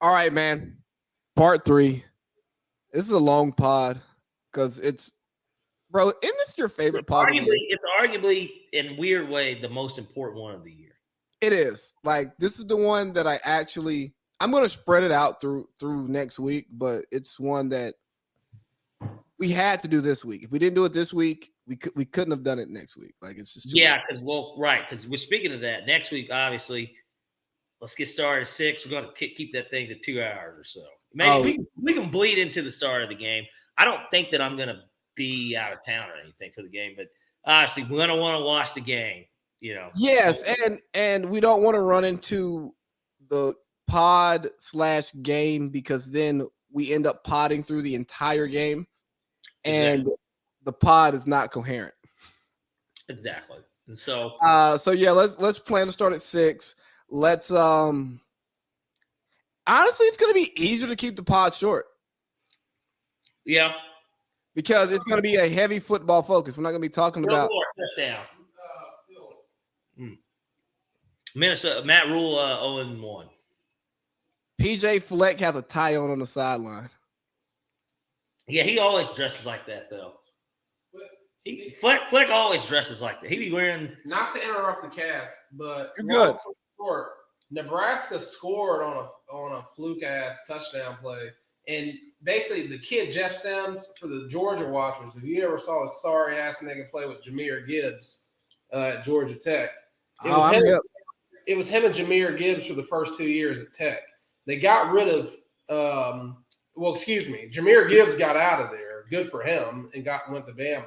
All right, man. Part 3. This is a long pod because it's, bro, isn't this your favorite pod of the year? It's arguably, in a weird way, the most important one of the year. It is. Like, this is the one that I'm going to spread it out through next week, but it's one that we had to do this week. If we didn't do it this week, we couldn't have done it next week. Like, it's just because we're speaking of that next week. Obviously, let's get started at 6. We're going to keep that thing to 2 hours or so. Maybe we can bleed into the start of the game. I don't think that I'm going to be out of town or anything for the game, but obviously we're going to want to watch the game. Yes, and we don't want to run into the pod/game because then we end up podding through the entire game, and the pod is not coherent. Exactly. And so yeah, let's plan to start at 6. Let's honestly, it's going to be easier to keep the pod short. Yeah, because it's going to be a heavy football focus. We're not going to be talking about touchdown. Minnesota, Matt Rule, 0-1. PJ Fleck has a tie on the sideline. Yeah, he always dresses like that, though. Fleck always dresses like that. He be wearing. Not to interrupt the cast, but you're good. Short, Nebraska scored on a fluke ass touchdown play, and basically the kid Jeff Sims, for the Georgia watchers, if you ever saw a sorry ass nigga play with Jahmyr Gibbs at Georgia Tech, it was him and Jahmyr Gibbs for the first 2 years at Tech. They got rid of Jahmyr Gibbs got out of there. Good for him, and went to Bama.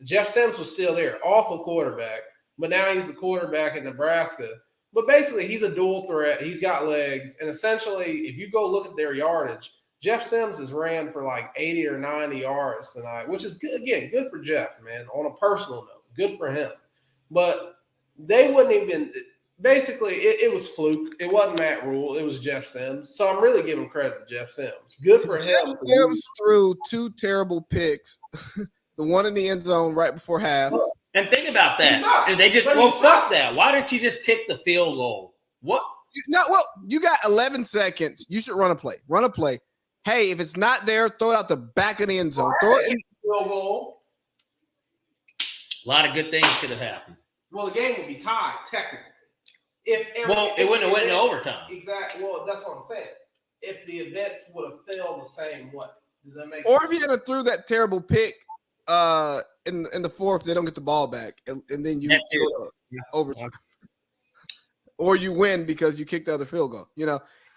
Jeff Sims was still there, awful quarterback, but now he's the quarterback at Nebraska. But basically, he's a dual threat. He's got legs, and essentially, if you go look at their yardage, Jeff Sims has ran for like 80 or 90 yards tonight, which is good. Again, good for Jeff, man. On a personal note, good for him. But they wouldn't even. Basically, it was fluke. It wasn't Matt Rule. It was Jeff Sims. So I'm really giving credit to Jeff Sims. Good for him. Jeff Sims threw 2 terrible picks. The one in the end zone right before half. And think about that. And they just fuck that. Why didn't you just kick the field goal? What? You got 11 seconds. You should run a play. Run a play. Hey, if it's not there, throw it out the back of the end zone. Throw it in field goal. A lot of good things could have happened. Well, the game would be tied, technically. It wouldn't have went into overtime. Exactly. Well, that's what I'm saying. If the events would have failed the same way. Does that make sense? Or if you had threw that terrible pick in the fourth, they don't get the ball back, and then you go to overtime. Or you win because you kicked the other field goal.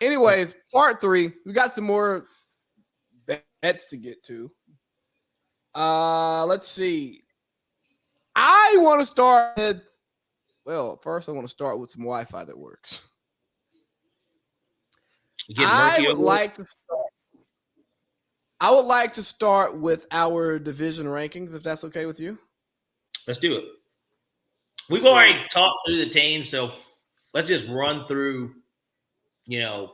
Anyways, part 3. We got some more bets to get to. Let's see. I want to start with. Well, first I want to start with some Wi-Fi that works. I would like to start with our division rankings, if that's okay with you. Let's do it. We've already talked through the teams, so let's just run through, the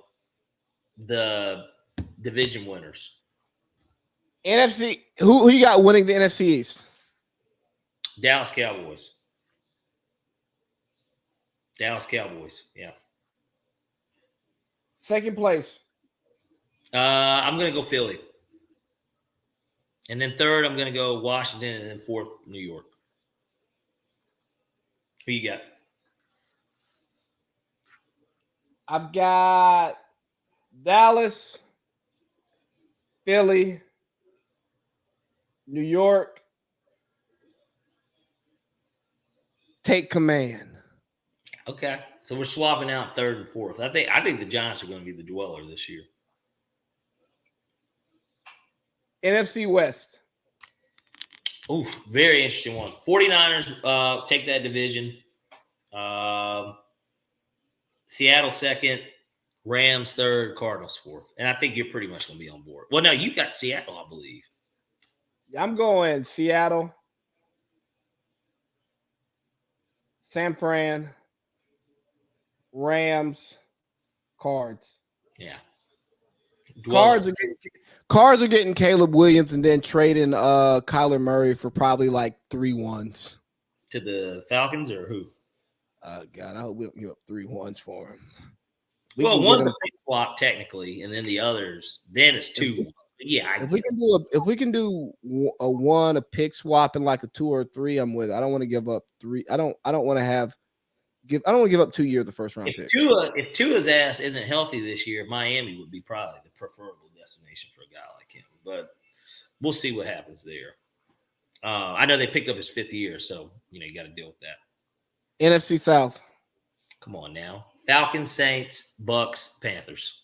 division winners. NFC. Who you got winning the NFC East? Dallas Cowboys. Yeah. Second place. I'm going to go Philly. And then third, I'm going to go Washington, and then fourth, New York. Who you got? I've got Dallas, Philly, New York. Take command. Okay, so we're swapping out third and fourth. I think the Giants are going to be the dweller this year. NFC West. Ooh, very interesting one. 49ers take that division. Seattle second, Rams third, Cardinals fourth. And I think you're pretty much going to be on board. Well, no, you got Seattle, I believe. I'm going Seattle, San Fran, Rams, Cards. Yeah. Cards are getting Caleb Williams and then trading Kyler Murray for probably like 3 1s. To the Falcons or who? God, I hope we don't give up 3 1s for him. One's a swap technically, and then the others, then it's 2. Yeah, if we can do a pick swap and like a 2 or 3, I'm with it. I don't want to give up 3. I don't want to give up 2 years of the first round pick. If Tua's ass isn't healthy this year, Miami would be probably the preferable destination for a guy like him. But we'll see what happens there. I know they picked up his 5th year, so you got to deal with that. NFC South. Come on now. Falcons, Saints, Bucks, Panthers.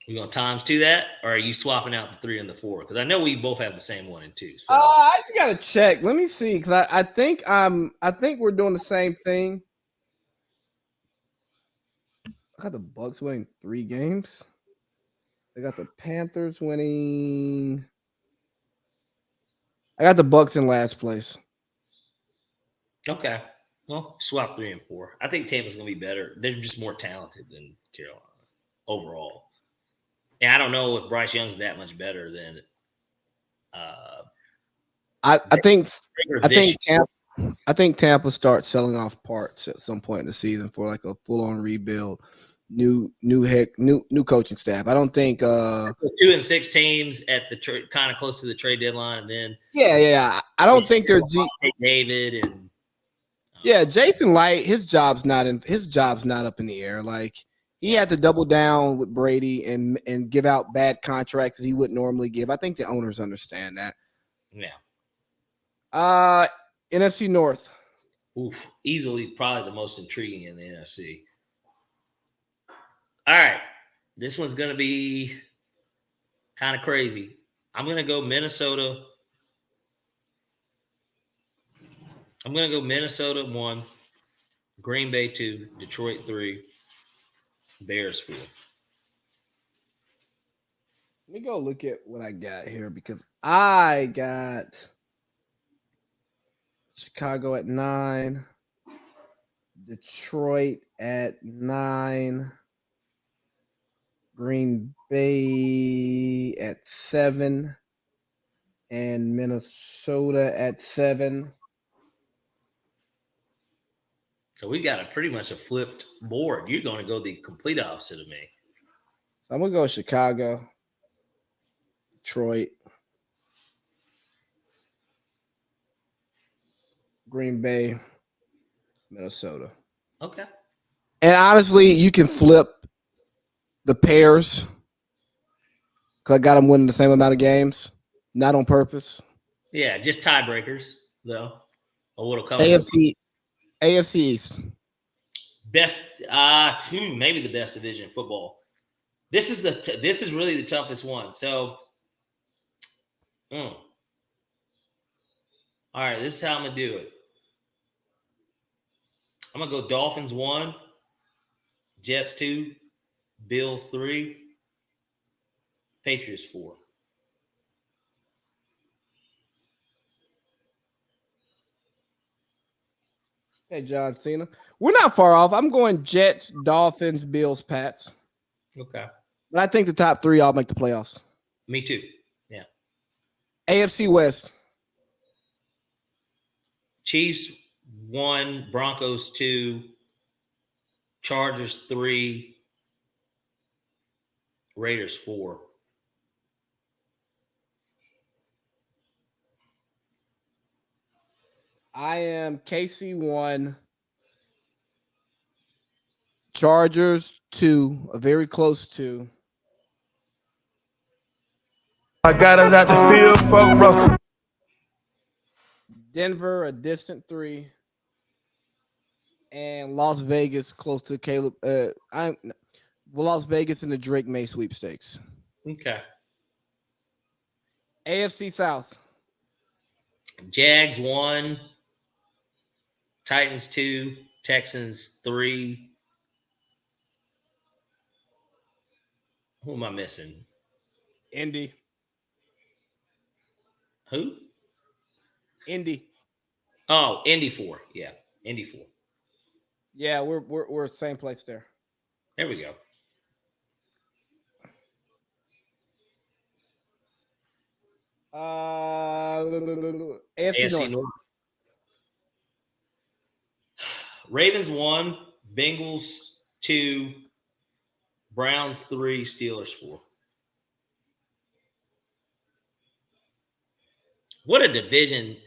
You going to times 2 that, or are you swapping out the 3 and the 4? Because I know we both have the same 1 and 2. So I just got to check. Let me see, because I think we're doing the same thing. I got the Bucks winning 3 games. I got the Panthers winning. I got the Bucks in last place. Okay. Well, swap 3 and 4. I think Tampa's going to be better. They're just more talented than Carolina overall. And I don't know if Bryce Young's that much better than. I think Tampa starts selling off parts at some point in the season for like a full-on rebuild, new coaching staff. I don't think 2 and 6 teams at the kind of close to the trade deadline, and then yeah. I don't think they're David and Jason Light. His job's not up in the air. Like he had to double down with Brady and give out bad contracts that he wouldn't normally give. I think the owners understand that. Yeah. NFC North. Oof, easily probably the most intriguing in the NFC. All right. This one's going to be kind of crazy. I'm going to go Minnesota. I'm going to go Minnesota 1, Green Bay 2, Detroit 3, Bears 4. Let me go look at what I got here because I got Chicago at 9, Detroit at 9, Green Bay at 7, and Minnesota at 7. So we got pretty much a flipped board. You're going to go the complete opposite of me. So I'm going to go Chicago, Detroit, Green Bay, Minnesota. Okay. And honestly, you can flip the pairs because I got them winning the same amount of games, not on purpose. Yeah, just tiebreakers, though. Or what'll come AFC East. Best, maybe the best division in football. This is really the toughest one. So, all right, this is how I'm gonna do it. I'm gonna go Dolphins 1, Jets 2, Bills 3, Patriots 4. Hey, John Cena. We're not far off. I'm going Jets, Dolphins, Bills, Pats. Okay. But I think the top 3 all make the playoffs. Me too. Yeah. AFC West. Chiefs 1, Broncos 2, Chargers 3, Raiders 4. I am KC 1, Chargers 2, a very close 2. I got it out the field, fuck Russell. Denver, a distant 3. And Las Vegas, close to Caleb. Las Vegas in the Drake May sweepstakes. Okay. AFC South. Jags 1, Titans 2, Texans 3. Who am I missing? Indy. Who? Indy. Oh, Indy 4. Yeah, Indy 4. Yeah, we're same place there. There we go. AFC North. Ravens 1, Bengals 2, Browns 3, Steelers 4. What a division.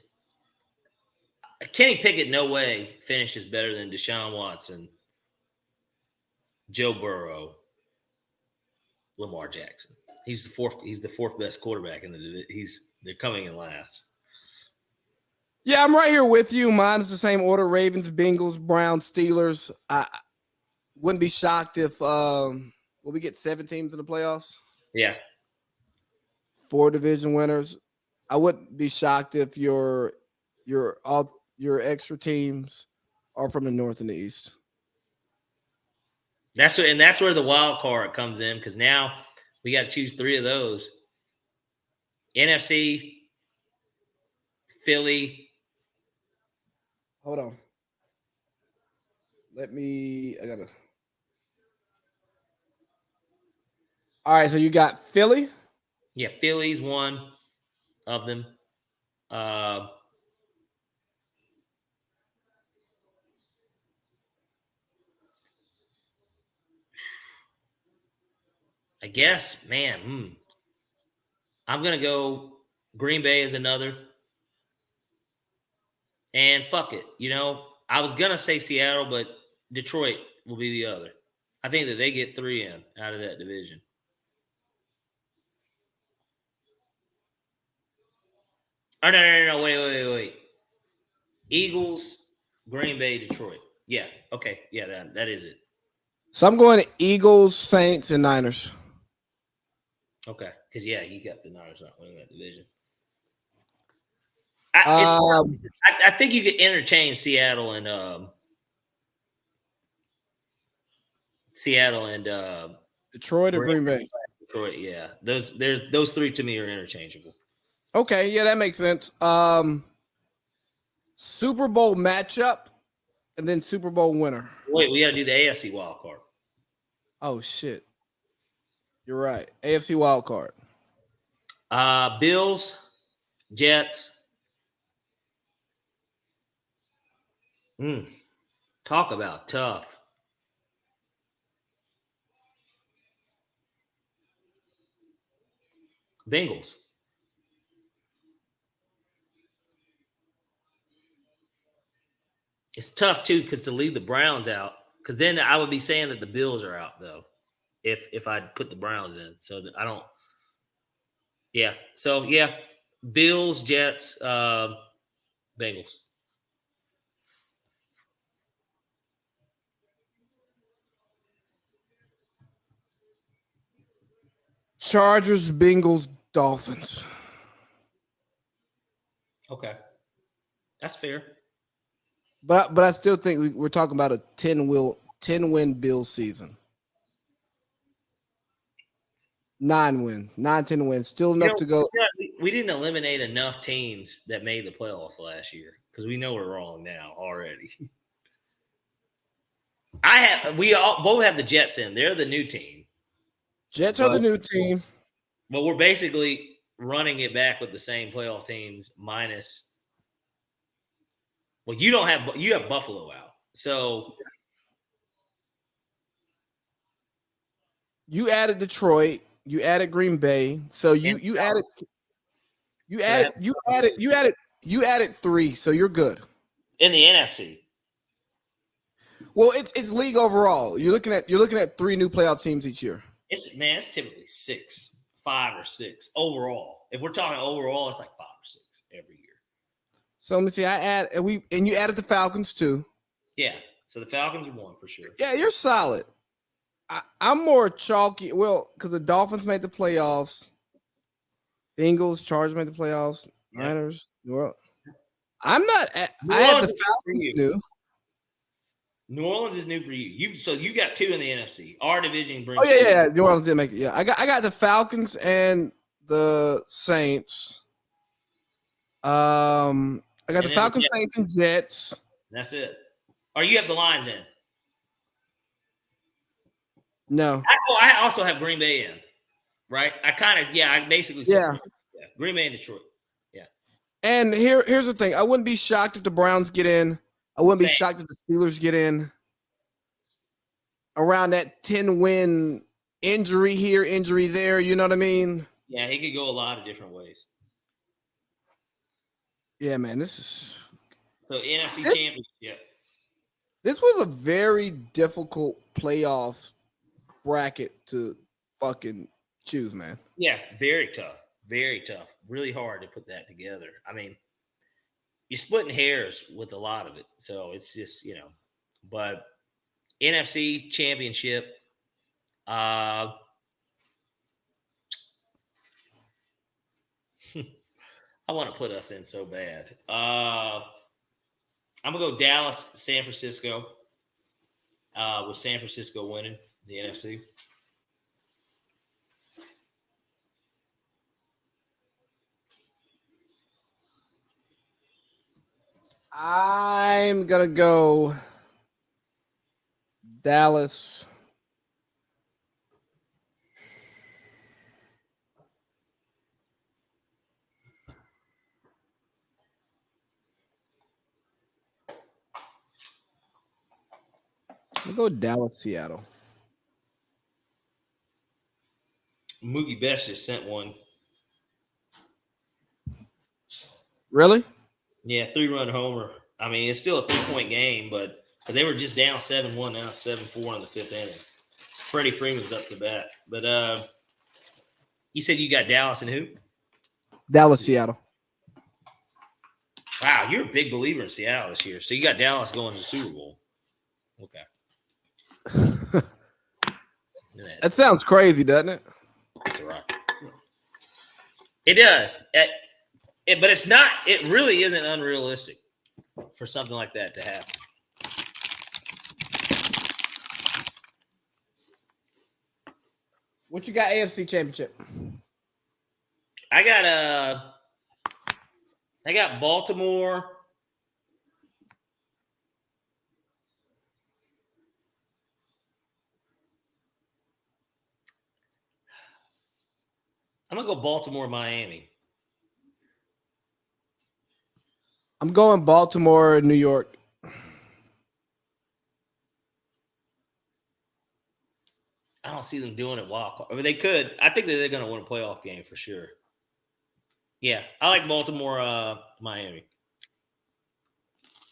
Kenny Pickett, no way, finishes better than Deshaun Watson, Joe Burrow, Lamar Jackson. He's the fourth best quarterback in the division. They're coming in last. Yeah, I'm right here with you. Mine is the same order: Ravens, Bengals, Browns, Steelers. I wouldn't be shocked if will we get 7 teams in the playoffs? Yeah. 4 division winners. I wouldn't be shocked if your extra teams are from the North and the East. That's where the wild card comes in, because now we got to choose 3 of those. NFC, Philly. Hold on. I gotta. All right, so you got Philly. Yeah, Philly's one of them. I guess, man, I'm going to go Green Bay as another. And fuck it. I was going to say Seattle, but Detroit will be the other. I think that they get 3 in out of that division. Oh, no. Wait. Eagles, Green Bay, Detroit. Yeah. Okay. Yeah, that is it. So I'm going to Eagles, Saints, and Niners. Okay. Because, yeah, you got the Niners not winning that division. I think you could interchange Seattle and Detroit or Green Bay. Detroit, yeah. Those 3 to me are interchangeable. Okay, yeah, that makes sense. Super Bowl matchup and then Super Bowl winner. Wait, we got to do the AFC Wildcard. Oh shit, you're right. AFC Wildcard. Bills, Jets. Talk about tough. Bengals. It's tough too, because to leave the Browns out, because then I would be saying that the Bills are out though, if I put the Browns in. So I don't. Yeah. So yeah, Bills, Jets, Bengals. Chargers, Bengals, Dolphins. Okay, that's fair. But I still think we're talking about a 10-win Bills season. 9 win, 10 wins, still enough to go. We didn't eliminate enough teams that made the playoffs last year, because we know we're wrong now already. We both have the Jets in. They're the new team. Jets are the new team. But we're basically running it back with the same playoff teams minus. Well, you have Buffalo out. So you added Detroit, you added Green Bay. So you added 3, so you're good. In the NFC. Well, it's league overall. You're looking at 3 new playoff teams each year. It's typically 5 or 6 overall. If we're talking overall, it's like 5 or 6 every year. So let me see. And you added the Falcons too. Yeah. So the Falcons are 1 for sure. Yeah, you're solid. I'm more chalky. Well, because the Dolphins made the playoffs. Bengals, Chargers made the playoffs. Yeah. Niners. Well, I'm not. I had the Falcons too. New Orleans is new for you. So you got 2 in the NFC. Our division brings. Oh yeah. New Orleans didn't make it. Yeah, I got the Falcons and the Saints. I got the Falcons, Saints, and Jets. That's it. Or you have the Lions in? No. I also have Green Bay in, right? I basically said Green Bay and Detroit. Yeah. And here's the thing. I wouldn't be shocked if the Browns get in. I wouldn't be shocked if the Steelers get in around that 10-win injury here, injury there. You know what I mean? Yeah, he could go a lot of different ways. Yeah, man. This is so NFC Championship. This was a very difficult playoff bracket to fucking choose, man. Yeah, very tough. Very tough. Really hard to put that together. I mean, you're splitting hairs with a lot of it. So it's just, but NFC Championship. I want to put us in so bad. I'm going to go Dallas, San Francisco, with San Francisco winning the NFC. I'm going to go Dallas. We'll go Dallas, Seattle. Mookie Betts just sent one. Really? Yeah, 3-run homer. I mean, it's still a 3-point game, but they were just down 7-1, now 7-4 in the 5th inning. Freddie Freeman's up to bat. But you said you got Dallas and who? Dallas, Seattle. Wow, you're a big believer in Seattle this year. So you got Dallas going to the Super Bowl. Okay. That sounds crazy, doesn't it? It's a rocket. It does. But it's not. It really isn't unrealistic for something like that to happen. What you got AFC Championship? I got Baltimore. I'm going to go Baltimore, Miami. I'm going Baltimore, New York. I don't see them doing it wild card. I mean, they could. I think that they're going to win a playoff game for sure. Yeah, I like Baltimore, Miami.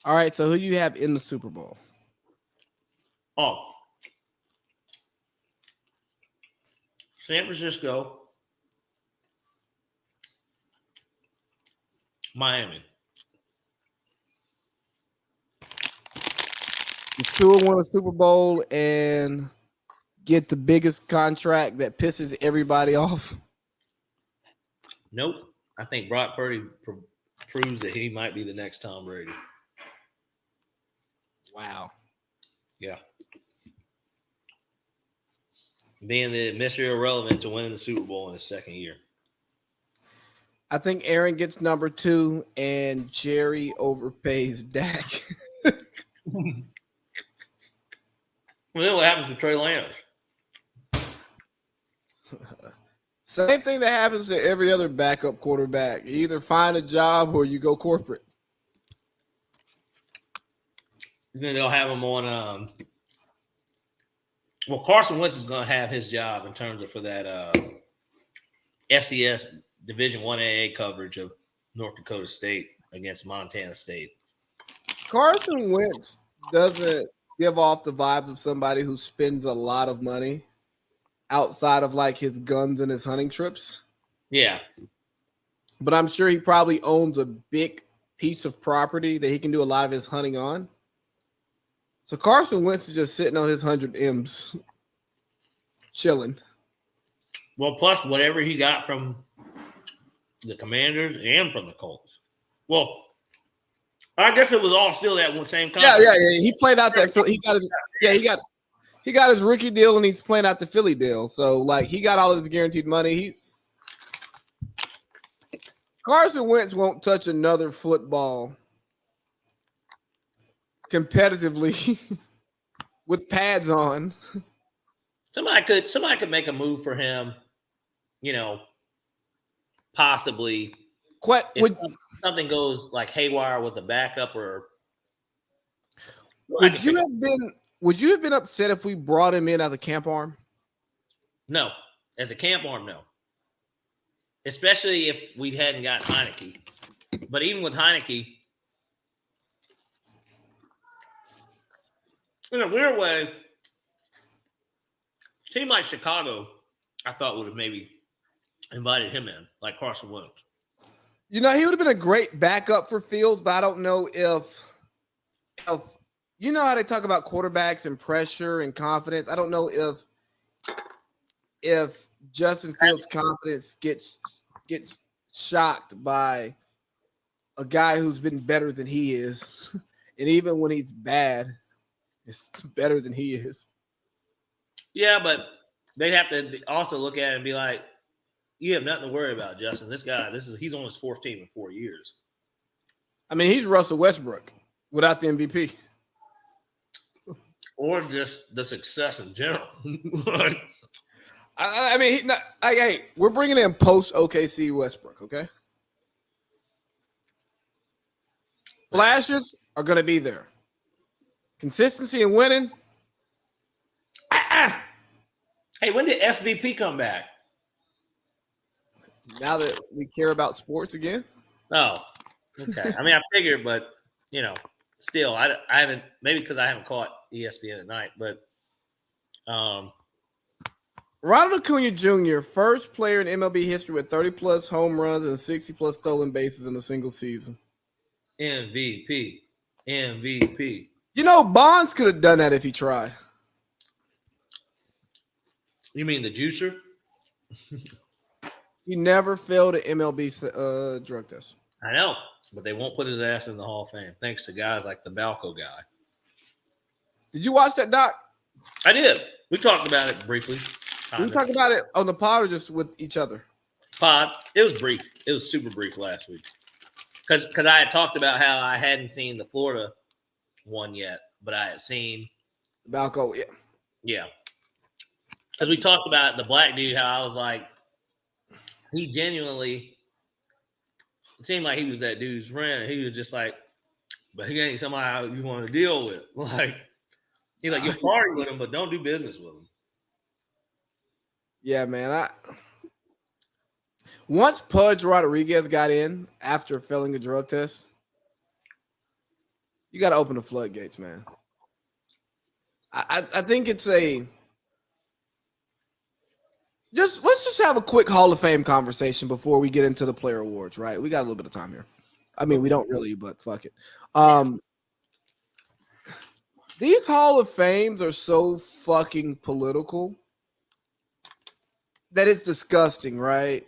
All right, so who do you have in the Super Bowl? Oh, San Francisco, Miami. The Tua win a Super Bowl and get the biggest contract that pisses everybody off. Nope. I think Brock Purdy proves that he might be the next Tom Brady. Wow. Yeah. Being the Mr. Irrelevant to winning the Super Bowl in his second year. I think Aaron gets number 2 and Jerry overpays Dak. Well, then what happens to Trey Lance? Same thing that happens to every other backup quarterback. You either find a job or you go corporate. Then they'll have him on. Well, Carson Wentz is going to have his job in terms of for that FCS Division 1AA coverage of North Dakota State against Montana State. Carson Wentz doesn't give off the vibes of somebody who spends a lot of money outside of like his guns and his hunting trips. Yeah. But I'm sure he probably owns a big piece of property that he can do a lot of his hunting on. So Carson Wentz is just sitting on his 100 M's, chilling. Well, plus whatever he got from the Commanders and from the Colts. Well, I guess it was all still that one same contract. Yeah. He played out that. He got his rookie deal and he's playing out the Philly deal. So like he got all his guaranteed money. Carson Wentz won't touch another football competitively with pads on. Somebody could make a move for him, possibly. If something goes like haywire with the backup or Would you have been upset if we brought him in as a camp arm? No. As a camp arm, no. Especially if we hadn't got Heineke. But even with Heineke, in a weird way, a team like Chicago, I thought would have maybe invited him in, like Carson Wentz. He would have been a great backup for Fields, but I don't know if you know how they talk about quarterbacks and pressure and confidence. I don't know if Justin Fields' confidence gets shocked by a guy who's been better than he is, and even when he's bad, it's better than he is. Yeah, but they'd have to also look at it and be like, you have nothing to worry about, Justin. This guy, he's on his fourth team in 4 years. I mean, he's Russell Westbrook without the MVP. Or just the success in general. Hey, we're bringing in post OKC Westbrook, okay? Flashes are going to be there. Consistency and winning. Hey, when did SVP come back? Now that we care about sports again. Oh, okay. I mean, I figured, but still, I haven't. Maybe because I haven't caught ESPN at night, but Ronald Acuna Jr., first player in MLB history with 30-plus home runs and 60-plus stolen bases in a single season. MVP. Bonds could have done that if he tried. You mean the juicer? He never failed an MLB drug test. I know, but they won't put his ass in the Hall of Fame thanks to guys like the Balco guy. Did you watch that doc? I did. We talked about it briefly. We talked about it on the pod or just with each other? Pod. It was brief. It was super brief last week. Because I had talked about how I hadn't seen the Florida one yet, but I had seen Balco, yeah. Yeah. Because we talked about the black dude, how I was like, he genuinely it seemed like he was that dude's friend. He was just like, but he ain't somebody you want to deal with. Like, he's like, you'll party with him, but don't do business with him. Yeah, man. Once Pudge Rodriguez got in after failing a drug test, you got to open the floodgates, man. I think it's let's just have a quick Hall of Fame conversation before we get into the player awards, right? We got a little bit of time here. I mean, we don't really, but fuck it. These Hall of Fames are so fucking political that it's disgusting, right?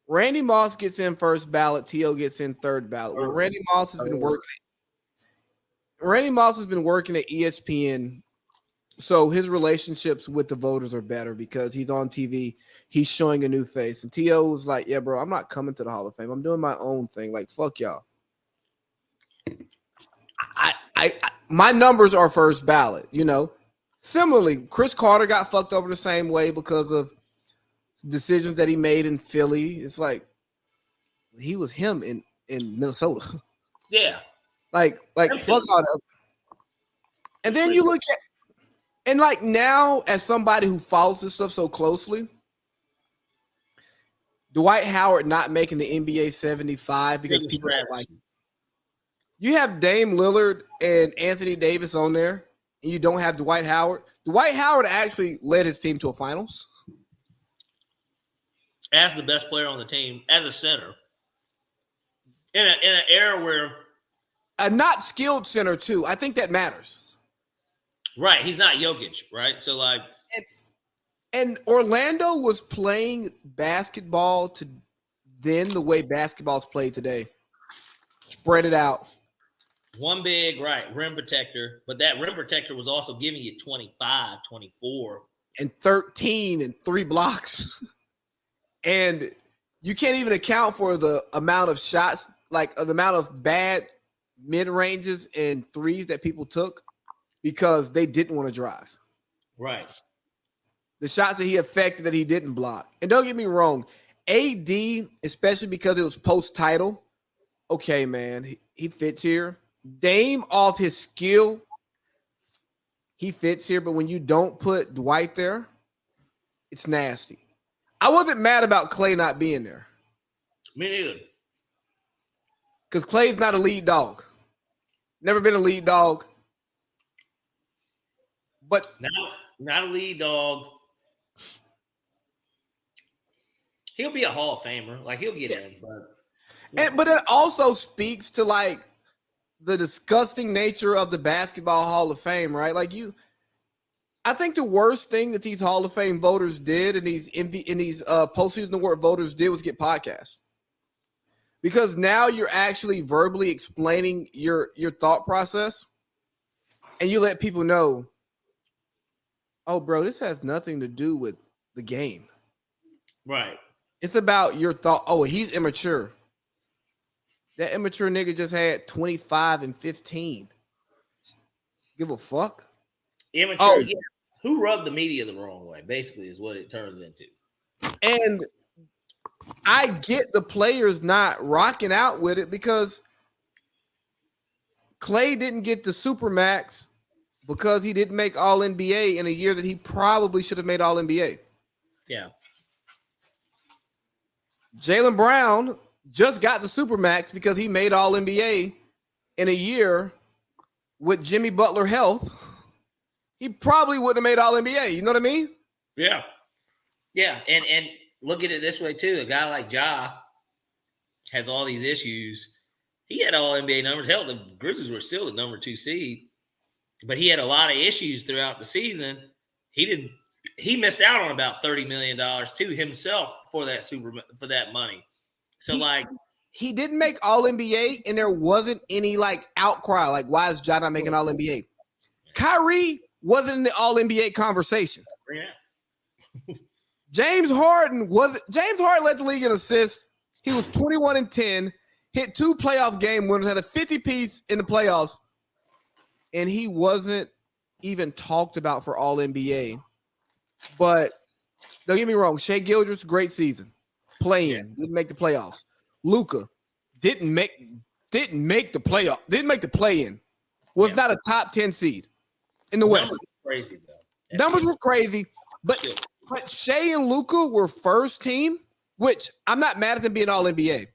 Randy Moss gets in first ballot. T.O. gets in third ballot. Well, Randy Moss has been working at ESPN, so his relationships with the voters are better because he's on TV. He's showing a new face. And T.O. was like, yeah, bro, I'm not coming to the Hall of Fame. I'm doing my own thing. Like, fuck y'all. My numbers are first ballot, Similarly, Chris Carter got fucked over the same way because of decisions that he made in Philly. It's like he was him in Minnesota. Yeah. Like fuck all that. And then you look at and like now as somebody who follows this stuff so closely, Dwight Howard not making the NBA 75 because people don't like him. You have Dame Lillard and Anthony Davis on there, and you don't have Dwight Howard. Dwight Howard actually led his team to a finals. As the best player on the team, as a center. In an era where a not skilled center, too. I think that matters. Right. He's not Jokic, right? So, like. And Orlando was playing basketball to then the way basketball's played today. Spread it out. One big, right, rim protector. But that rim protector was also giving you 25, 24. And 13 and 3 blocks. And you can't even account for the amount of shots, like the amount of bad mid-ranges and threes that people took because they didn't want to drive. Right. The shots that he affected that he didn't block. And don't get me wrong, AD, especially because it was post-title, okay, man, he fits here. Dame off his skill he fits here, but when you don't put Dwight there, it's nasty. I wasn't mad about Clay not being there. Me neither. Because Clay's not a lead dog. Never been a lead dog. But not a lead dog. He'll be a Hall of Famer. Like, he'll get in. But it also speaks to, like, the disgusting nature of the Basketball Hall of Fame, right? Like, I think the worst thing that these Hall of Fame voters did and these postseason award voters did was get podcasts. Because now you're actually verbally explaining your thought process, and you let people know, oh, bro, this has nothing to do with the game. Right. It's about your thought. Oh, he's immature. That immature nigga just had 25 and 15. Give a fuck? Immature, oh. Yeah. Who rubbed the media the wrong way, basically, is what it turns into. And I get the players not rocking out with it because Clay didn't get the Supermax because he didn't make All-NBA in a year that he probably should have made All-NBA. Yeah. Jaylen Brown just got the Supermax because he made All-NBA in a year with Jimmy Butler health. He probably wouldn't have made All-NBA. You know what I mean? Yeah. Yeah. And look at it this way, too. A guy like Ja has all these issues. He had All-NBA numbers. Hell, the Grizzlies were still the number 2 seed. But he had a lot of issues throughout the season. He missed out on about $30 million to himself for that money. So he didn't make All-NBA, and there wasn't any like outcry. Like, why is Ja not making All-NBA? Kyrie wasn't in the All-NBA conversation. Yeah. James Harden led the league in assists. He was 21 and 10, hit 2 playoff game winners, had a 50-piece in the playoffs, and he wasn't even talked about for All-NBA. But don't get me wrong, Shai Gilgeous, great season. Didn't make the playoffs. Luka didn't make the playoff, didn't make the play-in. Was not a top 10 seed in the West. Numbers were crazy, though. Numbers were crazy, but Shai and Luka were first team, which I'm not mad at them being All-NBA.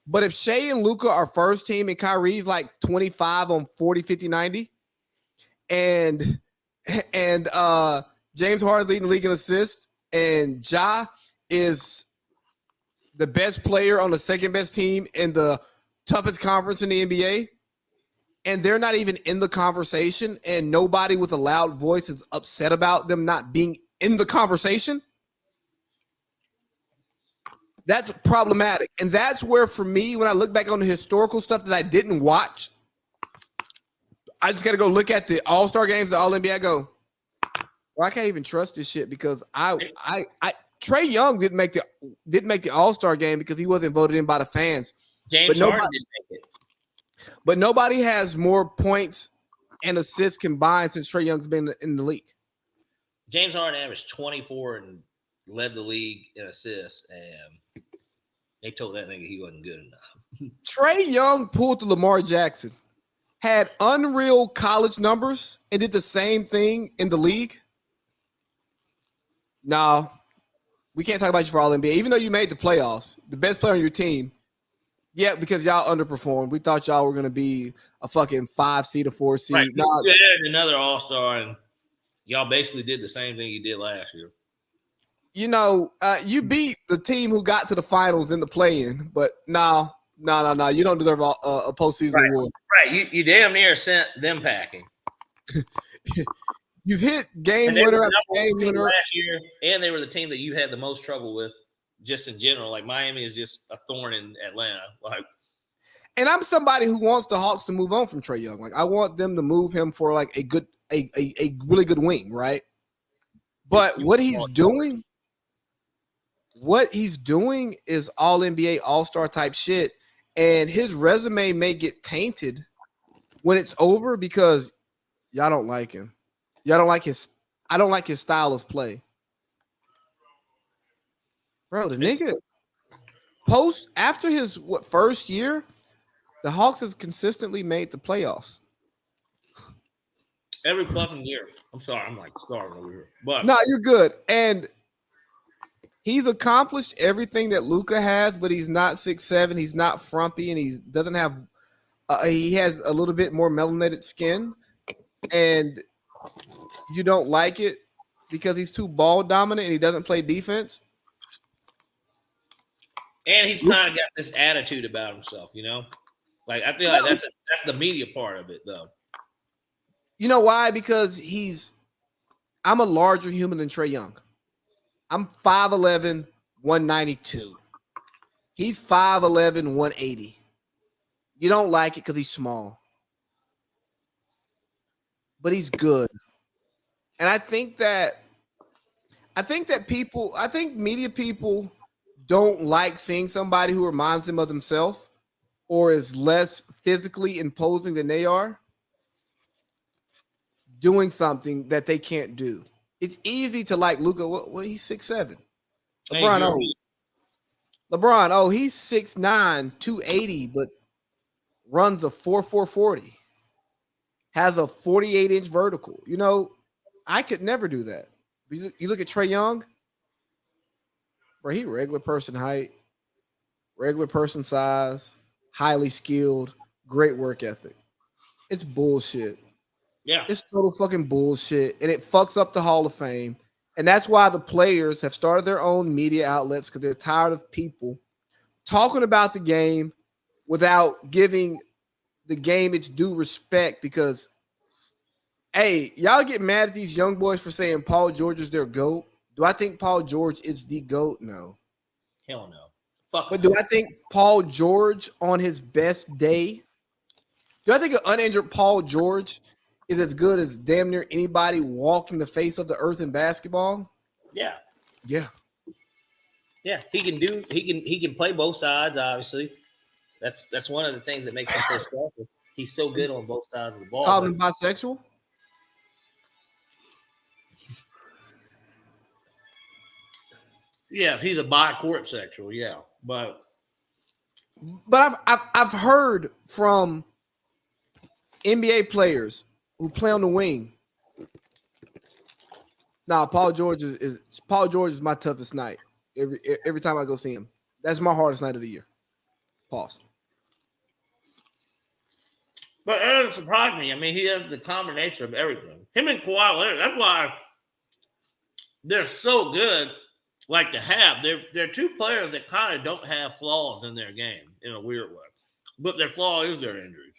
But if Shai and Luka are first team and Kyrie's like 25 on 40, 50, 90, and James Harden leading the league in assists, and Ja is the best player on the second best team in the toughest conference in the NBA, and they're not even in the conversation, and nobody with a loud voice is upset about them not being in the conversation, that's problematic. And that's where, for me, when I look back on the historical stuff that I didn't watch, I just got to go look at the All-Star games, the All-NBA. I go, well, I can't even trust this shit because Trae Young didn't make the All-Star game because he wasn't voted in by the fans. James Harden didn't make it. But nobody has more points and assists combined since Trae Young's been in the league. James Harden averaged 24 and led the league in assists, and they told that nigga he wasn't good enough. Trae Young pulled the Lamar Jackson, had unreal college numbers, and did the same thing in the league. No, we can't talk about you for All-NBA. Even though you made the playoffs, the best player on your team, yeah, because y'all underperformed. We thought y'all were going to be a fucking 5 seed or 4 seed. Right. You added another All-Star, and y'all basically did the same thing you did last year. You know, you beat the team who got to the finals in the play-in, but no. You don't deserve a postseason award. Right. You damn near sent them packing. You've hit game winner after game winner last year, and they were the team that you had the most trouble with just in general. Like, Miami is just a thorn in Atlanta. And I'm somebody who wants the Hawks to move on from Trae Young. Like, I want them to move him for like a really good wing, right? But what he's doing is All-NBA, All-Star type shit. And his resume may get tainted when it's over because y'all don't like him. Y'all don't like I don't like his style of play. Bro, the nigga after his first year, the Hawks have consistently made the playoffs. Every fucking year. I'm sorry. I'm like starving over here. But no, you're good. And he's accomplished everything that Luka has, but he's not 6'7". He's not frumpy, and he doesn't have. He has a little bit more melanated skin, and you don't like it because he's too ball dominant and he doesn't play defense. And he's kind of got this attitude about himself, you know? Like, I feel like that's the media part of it, though. You know why? Because I'm a larger human than Trae Young. I'm 5'11", 192. He's 5'11", 180. You don't like it because he's small. But he's good. And I think media people don't like seeing somebody who reminds them of themselves or is less physically imposing than they are doing something that they can't do. It's easy to like Luka. Well, he's 6'7". LeBron, he's 6'9", 280, but runs a 4.40. Has a 48-inch vertical. You know, I could never do that. You look at Trae Young, bro, he regular person height, regular person size, highly skilled, great work ethic. It's bullshit. Yeah. It's total fucking bullshit, and it fucks up the Hall of Fame. And that's why the players have started their own media outlets because they're tired of people talking about the game without giving the game its due respect because, hey, y'all get mad at these young boys for saying Paul George is their GOAT. Do I think Paul George is the GOAT? No. Hell no. Fuck. But do I think Paul George on his best day? Do I think an uninjured Paul George is as good as damn near anybody walking the face of the earth in basketball? Yeah. Yeah. Yeah. He can play both sides, obviously. That's one of the things that makes him so special. He's so good on both sides of the ball. Call him bisexual? Yeah, he's a bi-court sexual, yeah. But I've heard from NBA players who play on the wing. Nah, Paul George is my toughest night. Every time I go see him. That's my hardest night of the year. Pause. But it doesn't surprise me. I mean, he has the combination of everything. Him and Kawhi Leonard, that's why they're so good. Like to have. They're two players that kind of don't have flaws in their game in a weird way. But their flaw is their injuries.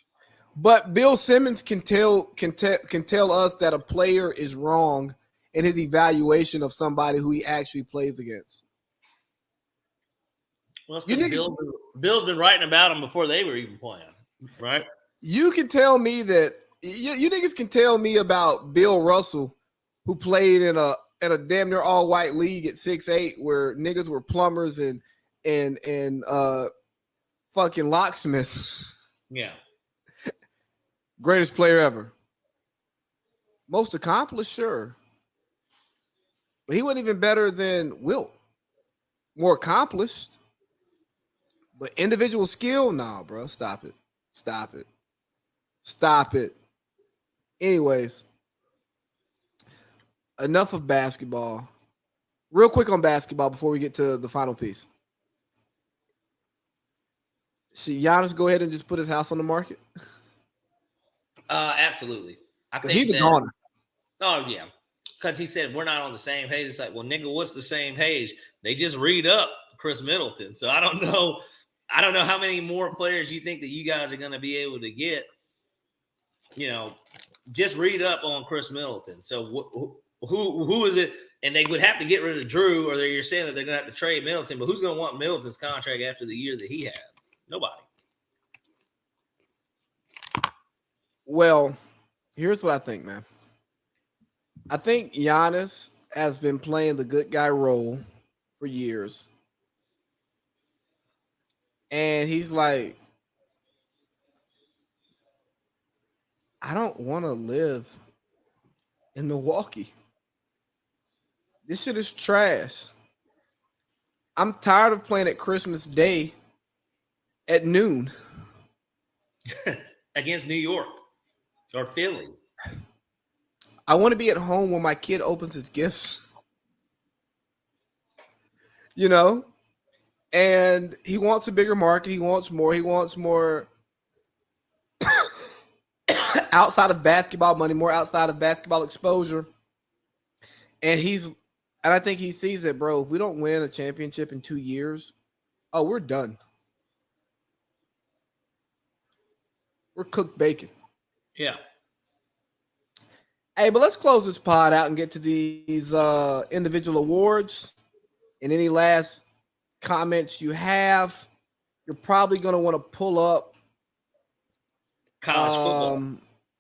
But Bill Simmons can tell us that a player is wrong in his evaluation of somebody who he actually plays against. Well, Bill's been writing about them before they were even playing, right? You can tell me that you niggas can tell me about Bill Russell, who played in a damn near all white league at 6'8", where niggas were plumbers and fucking locksmiths. Yeah. Greatest player ever. Most accomplished, sure. But he wasn't even better than Wilt. More accomplished. But individual skill, nah, bro. Stop it. Anyways, enough of basketball. Real quick on basketball before we get to the final piece. Should Giannis go ahead and just put his house on the market? Absolutely. I think he's a goner. Oh, yeah. Because he said we're not on the same page. It's like, well, nigga, what's the same page? They just read up Chris Middleton. So I don't know how many more players you think that you guys are going to be able to get. You know, just read up on Chris Middleton. So who is it? And they would have to get rid of Drew, or you're saying that they're going to have to trade Middleton. But who's going to want Middleton's contract after the year that he had? Nobody. Well, here's what I think, man. I think Giannis has been playing the good guy role for years. And he's like, I don't want to live in Milwaukee. This shit is trash. I'm tired of playing at Christmas Day at noon. Against New York or Philly. I want to be at home when my kid opens his gifts. You know? And he wants a bigger market. He wants more. He wants more outside of basketball money, more outside of basketball exposure. And I think he sees it, bro. If we don't win a championship in 2 years, we're done. We're cooked bacon. Yeah. Hey, but let's close this pod out and get to these individual awards. And any last comments you have, you're probably going to want to pull up college football.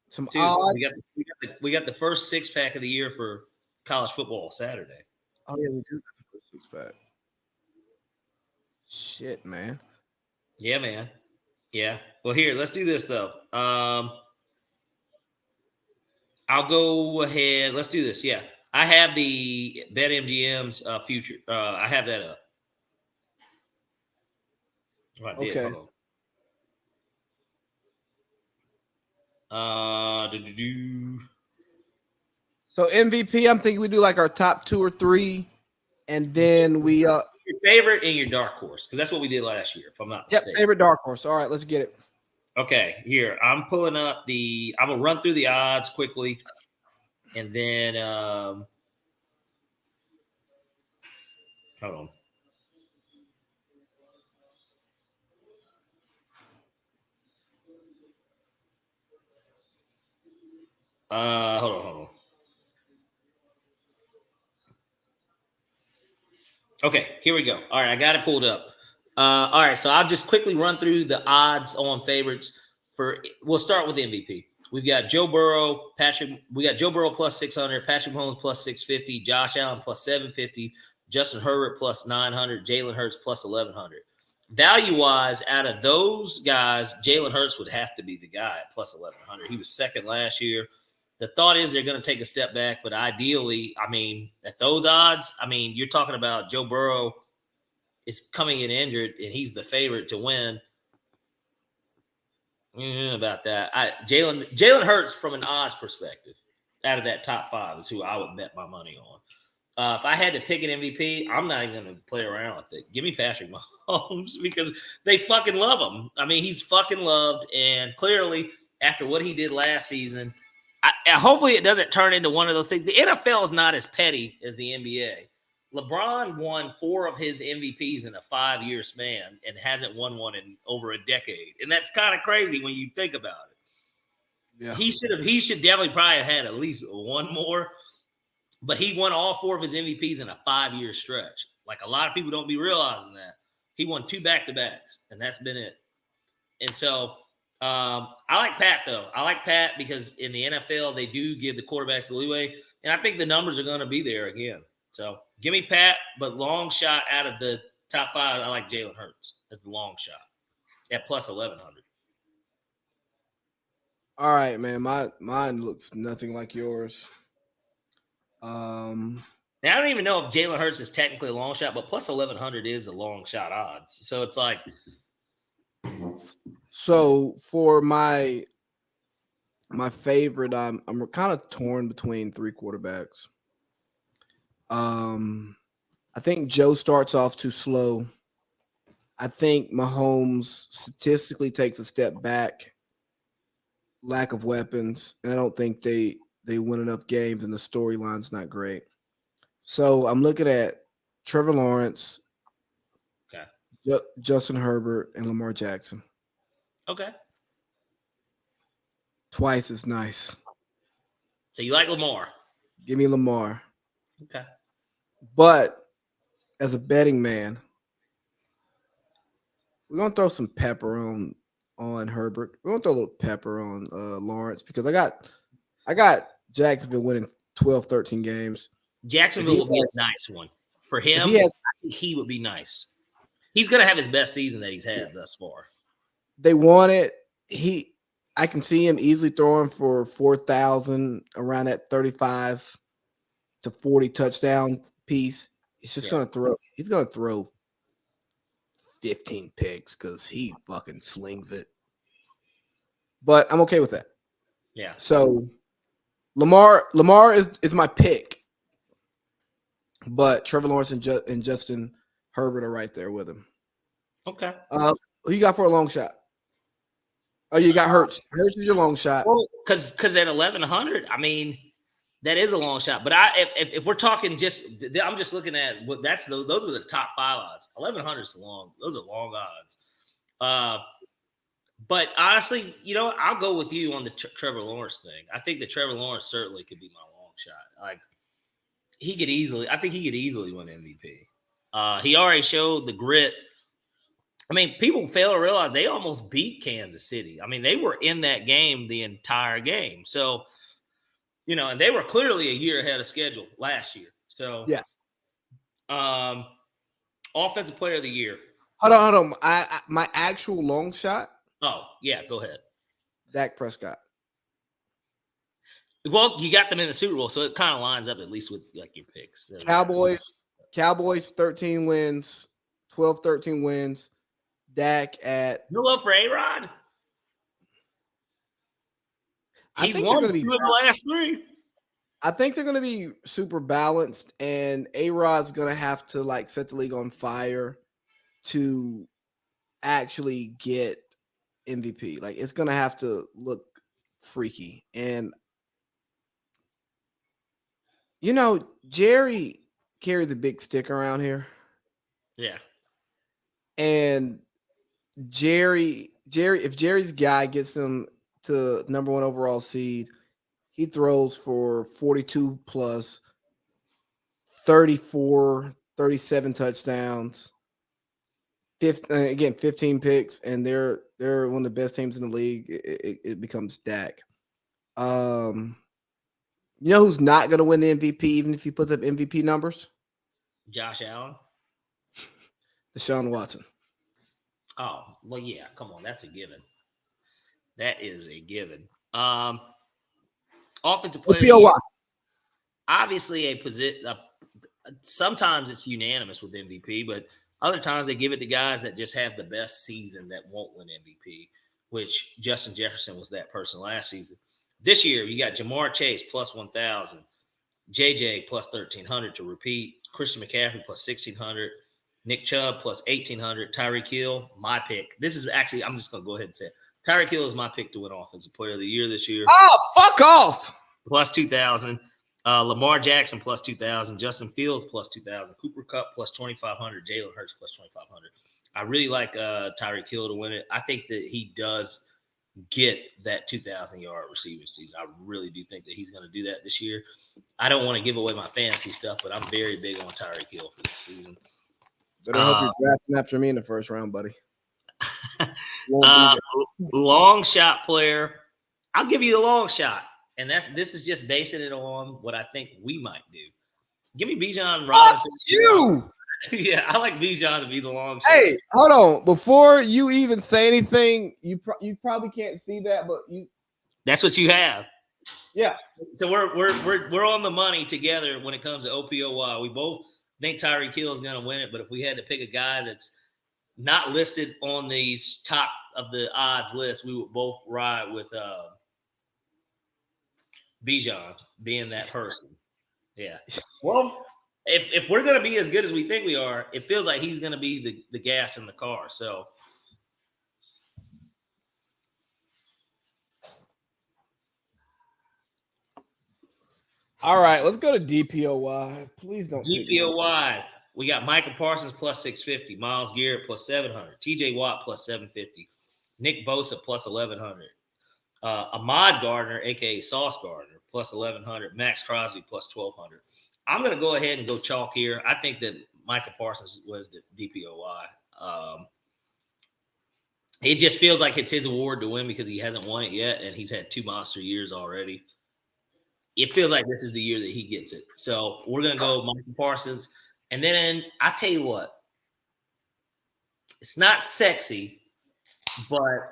Some Dude, odds. We got the first 6-pack of the year for college football Saturday. Oh yeah, we do got the first 6-pack. Shit, man. Yeah, man. Yeah. Well, here, let's do this though. I'll go ahead. Let's do this. Yeah. I have the BetMGM's future. I have that up. Oh, I did. Okay. Hold on. So MVP, I'm thinking we do like our top 2 or 3, and then we your favorite and your dark horse, because that's what we did last year, if I'm not mistaken. Yep, favorite dark horse. All right, let's get it. Okay, here I'm pulling up I'm gonna run through the odds quickly, and then hold on. Hold on. Okay, here we go. All right, I got it pulled up. All right, so I'll just quickly run through the odds on favorites we'll start with MVP. We've got Joe Burrow, plus 600, Patrick Mahomes plus 650, Josh Allen plus 750, Justin Herbert plus 900, Jalen Hurts plus 1100. Value-wise, out of those guys, Jalen Hurts would have to be the guy at plus 1100. He was second last year. The thought is they're going to take a step back, but ideally, I mean, at those odds, I mean, you're talking about Joe Burrow is coming in injured, and he's the favorite to win. About that. Jalen Hurts, from an odds perspective, out of that top 5 is who I would bet my money on. If I had to pick an MVP, I'm not even going to play around with it. Give me Patrick Mahomes because they fucking love him. I mean, he's fucking loved, and clearly, after what he did last season, hopefully it doesn't turn into one of those things. The NFL is not as petty as the NBA. LeBron won 4 of his MVPs in a 5-year span and hasn't won one in over a decade. And that's kind of crazy when you think about it. Yeah. He should definitely probably have had at least one more, but he won all 4 of his MVPs in a 5-year stretch. Like, a lot of people don't be realizing that. He won 2 back-to-backs, and that's been it. And so I like Pat, though. I like Pat because in the NFL, they do give the quarterbacks the leeway, and I think the numbers are going to be there again. So give me Pat, but long shot out of the top 5, I like Jalen Hurts as the long shot at plus 1100. All right, man. Mine looks nothing like yours. Now, I don't even know if Jalen Hurts is technically a long shot, but plus 1100 is a long shot odds. So it's like. So for my favorite, I'm kind of torn between 3 quarterbacks. I think Joe starts off too slow. I think Mahomes statistically takes a step back. Lack of weapons, and I don't think they win enough games, and the storyline's not great. So I'm looking at Trevor Lawrence, Justin Herbert, and Lamar Jackson. Okay. Twice as nice. So you like Lamar? Give me Lamar. Okay. But as a betting man, we're gonna throw some pepper on Herbert. We're gonna throw a little pepper on Lawrence because I got Jacksonville winning 12, 13 games. Jacksonville would be a nice one. For him, I think he would be nice. He's gonna have his best season that he's had thus far. They want it. I can see him easily throwing for 4,000 around that 35 to 40 touchdown piece. He's just gonna throw. He's gonna throw 15 picks because he fucking slings it. But I'm okay with that. Yeah. So Lamar is my pick, but Trevor Lawrence and Justin Herbert are right there with him. Okay. Who you got for a long shot? Oh, you got Hurts. Hurts is your long shot. Well, because at 1,100, I mean, that is a long shot. But if we're talking I'm just looking at what those are the top 5 odds. 1,100 is long. Those are long odds. But honestly, I'll go with you on the Trevor Lawrence thing. I think that Trevor Lawrence certainly could be my long shot. Like I think he could easily win MVP. He already showed the grit. I mean, people fail to realize they almost beat Kansas City. I mean, they were in that game the entire game. So, and they were clearly a year ahead of schedule last year. So, yeah. Offensive Player of the Year. Hold on. My actual long shot. Oh, yeah, go ahead. Dak Prescott. Well, you got them in the Super Bowl, so it kind of lines up at least with like your picks. Cowboys 13 wins, 12-13 wins. Dak at no love for A-Rod. He's won 2 of the last 3. I think they're going to be super balanced, and A-Rod's going to have to like set the league on fire to actually get MVP. Like it's going to have to look freaky. And Jerry carries a big stick around here. Yeah. And if Jerry's guy gets him to number 1 overall seed, he throws for 42 plus 34, 37 touchdowns, 15 picks, and they're one of the best teams in the league. It becomes Dak. You know who's not going to win the MVP even if he puts up MVP numbers? Josh Allen. Deshaun Watson. Oh, well, yeah. Come on. That's a given. That is a given. Offensive player. POI. Obviously, sometimes it's unanimous with MVP, but other times they give it to guys that just have the best season that won't win MVP, which Justin Jefferson was that person last season. This year, you got Jamar Chase plus 1,000, JJ plus 1,300 to repeat, Christian McCaffrey plus 1,600, Nick Chubb plus 1,800, Tyreek Hill, my pick. This is actually, I'm just going to go ahead and say it. Tyreek Hill is my pick to win Offensive Player of the Year this year. Oh, fuck off. Plus 2,000. Lamar Jackson plus 2,000. Justin Fields plus 2,000. Cooper Kupp plus 2,500. Jalen Hurts plus 2,500. I really like Tyreek Hill to win it. I think that he does get that 2,000-yard receiving season. I really do think that he's going to do that this year. I don't want to give away my fantasy stuff, but I'm very big on Tyreek Hill for this season. But I hope you're drafting after me in the first round, buddy. Long shot player. I'll give you the long shot. And this is just basing it on what I think we might do. Give me Bijan Robinson. You. Yeah, I like Bijan to be the long shot. Hey, hold on. Before you even say anything, you probably can't see that, but that's what you have. Yeah. So we're on the money together when it comes to OPOY. We both think Tyreek Hill is going to win it, but if we had to pick a guy that's not listed on these top of the odds list, we would both ride with Bijan being that person. Yeah. Well, if we're going to be as good as we think we are, it feels like he's going to be the gas in the car. So. All right, let's go to DPOY. Please don't. DPOY. We got Michael Parsons plus 650, Myles Garrett plus 700, TJ Watt plus 750, Nick Bosa plus 1,100, Ahmad Gardner, a.k.a. Sauce Gardner, plus 1,100, Max Crosby plus 1,200. I'm going to go ahead and go chalk here. I think that Michael Parsons was the DPOY. It just feels like it's his award to win because he hasn't won it yet, and he's had 2 monster years already. It feels like this is the year that he gets it. So we're going to go Michael Parsons. And then I tell you what, it's not sexy, but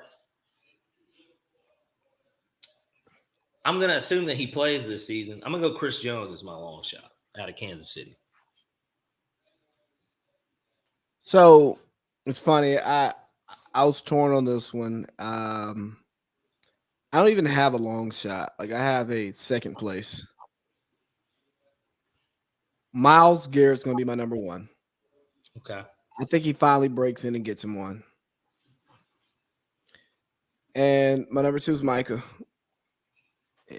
I'm going to assume that he plays this season. I'm going to go Chris Jones as my long shot out of Kansas City. So it's funny. I was torn on this one. I don't even have a long shot. Like I have a second place. Myles Garrett's going to be my number one. Okay. I think he finally breaks in and gets him one. And my number two is Micah.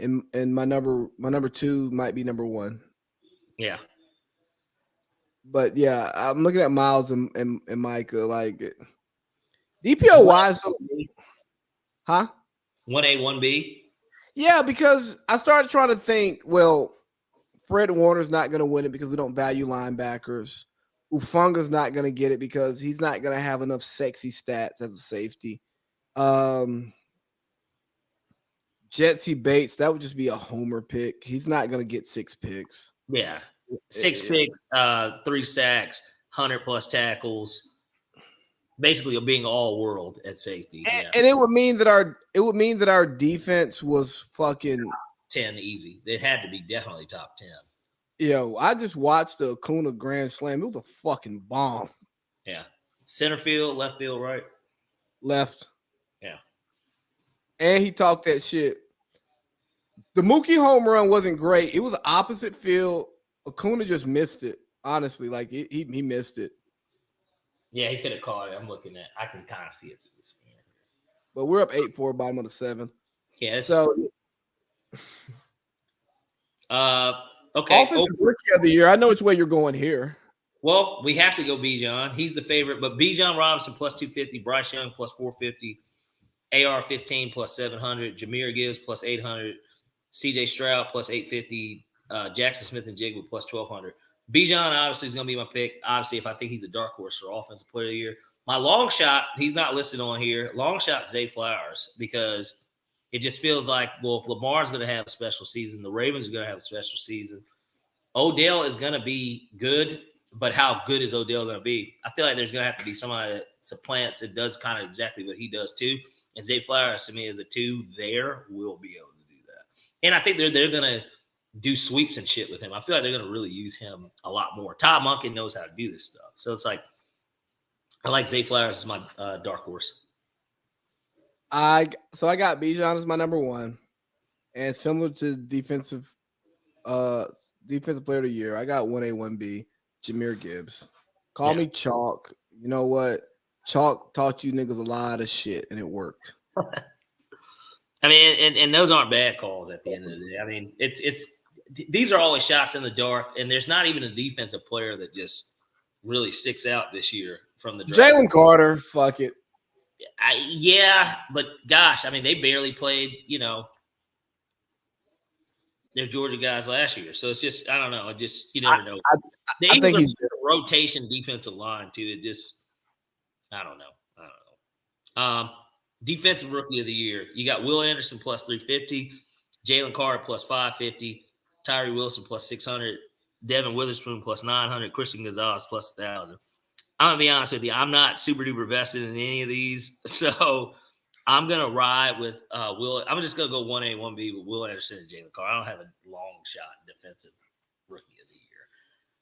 And my number two might be number one. Yeah. But yeah, I'm looking at Myles and Micah. Like DPO wise, huh? 1A, 1B. Yeah, because I started trying to think, well, Fred Warner's not going to win it because we don't value linebackers. Ufunga's not going to get it because he's not going to have enough sexy stats as a safety. Jetsy Bates, that would just be a homer pick. He's not going to get 6 picks. Yeah. 6 picks, 3 sacks, 100+ tackles. Basically being all world at safety. And it would mean that our defense was fucking 10 easy. It had to be definitely top 10. Yo, I just watched the Acuna Grand Slam. It was a fucking bomb. Yeah. Center field, left field, right? Left. Yeah. And he talked that shit. The Mookie home run wasn't great. It was the opposite field. Acuna just missed it. Honestly, like he missed it. Yeah, he could have caught it. I'm looking at. I can kind of see it. But we're up 8-4, bottom of the 7th. Yeah. So. Okay. Offensive rookie of the year. I know which way you're going here. Well, we have to go Bijan. He's the favorite, but Bijan Robinson plus 250, Bryce Young plus 450, AR-15 plus 700, Jahmyr Gibbs plus 800, CJ Stroud plus 850, Jackson Smith and Jigba plus 1,200. Bijan obviously is going to be my pick. Obviously, if I think he's a dark horse for offensive player of the year. My long shot, he's not listed on here. Long shot, Zay Flowers, because it just feels like, well, if Lamar's going to have a special season, the Ravens are going to have a special season. Odell is going to be good, but how good is Odell going to be? I feel like there's going to have to be somebody that supplants and does kind of exactly what he does too. And Zay Flowers, to me, as a 2 there, will be able to do that. And I think they're going to do sweeps and shit with him. I feel like they're going to really use him a lot more. Todd Monken knows how to do this stuff. So it's like, I like Zay Flowers as my dark horse. I got Bijan as my number one. And similar to defensive player of the year, I got 1A, 1B, Jahmyr Gibbs. Call me Chalk. You know what? Chalk taught you niggas a lot of shit, and it worked. I mean, and those aren't bad calls at the end of the day. I mean, it's these are always shots in the dark, and there's not even a defensive player that just really sticks out this year from the draft. Jalen Carter, fuck it. Yeah, but gosh, I mean, they barely played, their Georgia guys last year. So it's just, I don't know. It just, you never know. I think he's rotation defensive line too. It just, I don't know. Defensive rookie of the year. You got Will Anderson plus 350, Jalen Carter plus 550, Tyree Wilson plus 600, Devin Witherspoon plus 900, Christian Gonzalez plus 1,000. I'm going to be honest with you. I'm not super duper vested in any of these. So I'm going to ride with Will. I'm just going to go 1A, 1B with Will Anderson and Jalen Carter. I don't have a long shot defensive rookie of the year.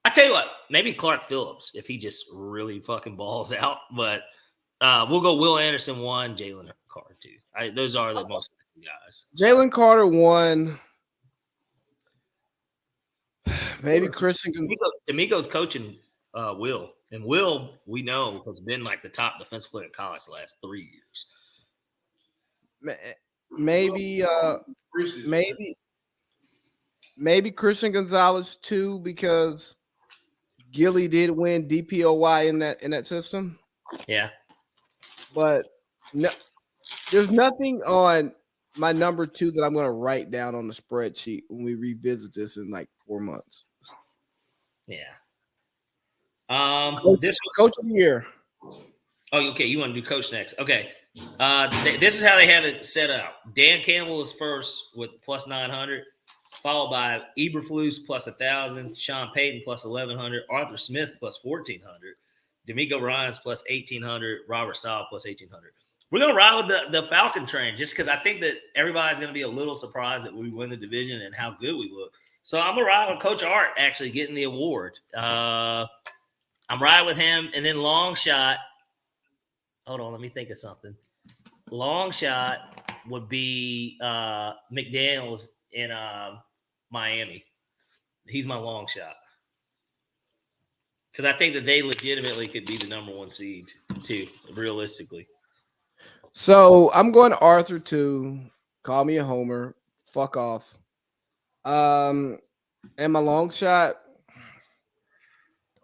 I tell you what, maybe Clark Phillips if he just really fucking balls out. But we'll go Will Anderson 1, Jalen Carter 2. Those are the most guys. Jalen Carter 1. Maybe Christian. D'Amico's coaching Will. And Will, we know, has been like the top defensive player in college the last 3 years. Maybe Christian Gonzalez 2 because Gilly did win DPOY in that system. Yeah. But no, there's nothing on my number 2 that I'm going to write down on the spreadsheet when we revisit this in like 4 months. Yeah. Coach of the year. Oh, okay. You want to do coach next? Okay. This is how they have it set up. Dan Campbell is first with plus 900, followed by Eberflus plus 1,000, Sean Payton plus 1,100, Arthur Smith plus 1,400, D'Amico Ryans plus 1,800, Robert Sala plus 1,800. We're going to ride with the Falcon train just because I think that everybody's going to be a little surprised that we win the division and how good we look. So I'm going to ride with Coach Art actually getting the award. I'm riding with him. And then long shot. Hold on, let me think of something. Long shot. would be McDaniels in Miami. He's my long shot. Because I think that they legitimately could be the number 1 seed, too, realistically. So I'm going to Arthur too. Call me a homer. Fuck off. And my long shot,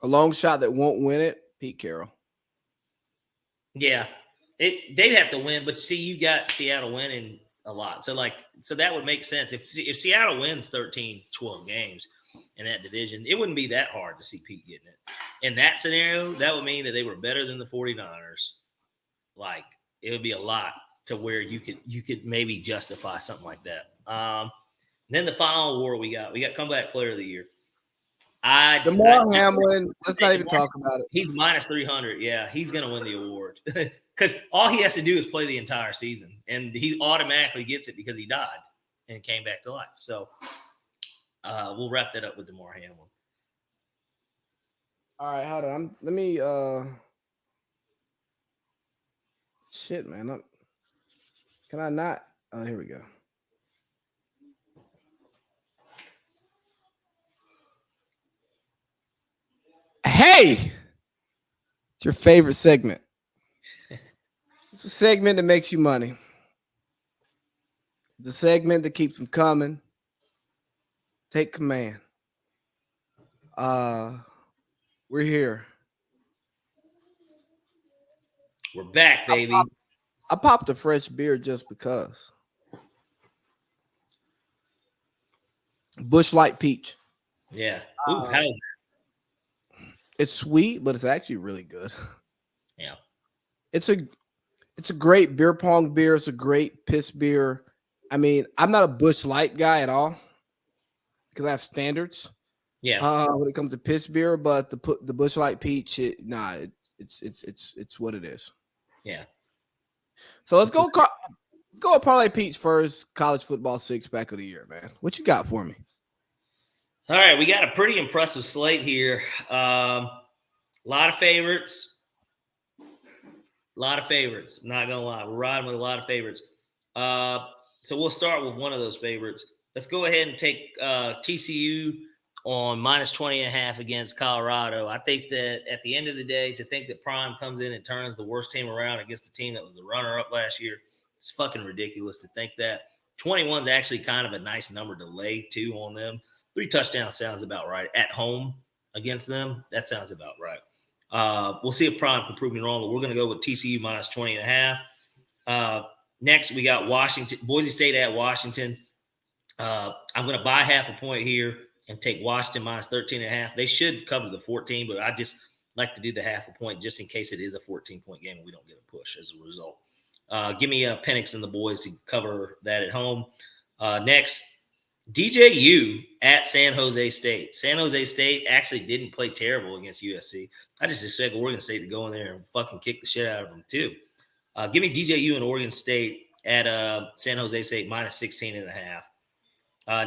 a long shot that won't win it, Pete Carroll. Yeah, they'd have to win, but see, you got Seattle winning a lot. So that would make sense. If Seattle wins 13, 12 games in that division, it wouldn't be that hard to see Pete getting it. In that scenario, that would mean that they were better than the 49ers. Like, it would be a lot to where you could maybe justify something like that. Then the final award we got comeback player of the year. DeMar Hamlin. Let's not even talk about it. He's minus 300. Yeah, he's going to win the award because all he has to do is play the entire season, and he automatically gets it because he died and came back to life. So we'll wrap that up with DeMar Hamlin. All right, hold on. Let me. Shit, man. Can I not? Oh, here we go. Hey, it's your favorite segment. It's a segment that makes you money. It's a segment that keeps them coming. Take command. We're here. We're back, baby. I popped a fresh beer just because. Busch Light Peach. Yeah. Ooh, how is it? It's sweet, but it's actually really good. Yeah. It's a great beer pong beer. It's a great piss beer. I mean, I'm not a Busch Light guy at all because I have standards. Yeah. When it comes to piss beer, but the Busch Light Peach, it's what it is. Yeah. So let's go with Parlay Peach first. College football 6-pack of the year, man. What you got for me? All right, we got a pretty impressive slate here. A lot of favorites. Not gonna lie, we're riding with a lot of favorites. So we'll start with one of those favorites. Let's go ahead and take TCU on minus 20.5 against Colorado. I think that at the end of the day, to think that Prime comes in and turns the worst team around against the team that was the runner-up last year, it's fucking ridiculous to think that. 21 is actually kind of a nice number to lay, too, on them. 3 touchdowns sounds about right. At home against them, that sounds about right. We'll see if Prime can prove me wrong, but we're going to go with TCU minus 20.5. Next, we got Washington, Boise State at Washington. I'm going to buy half a point here and take Washington minus 13.5. They should cover the 14, but I just like to do the half a point just in case it is a 14-point game and we don't get a push as a result. Give me Penix and the boys to cover that at home. Next, DJU at San Jose State. San Jose State actually didn't play terrible against USC. I just expect Oregon State to go in there and fucking kick the shit out of them too. Give me DJU and Oregon State at San Jose State minus 16.5.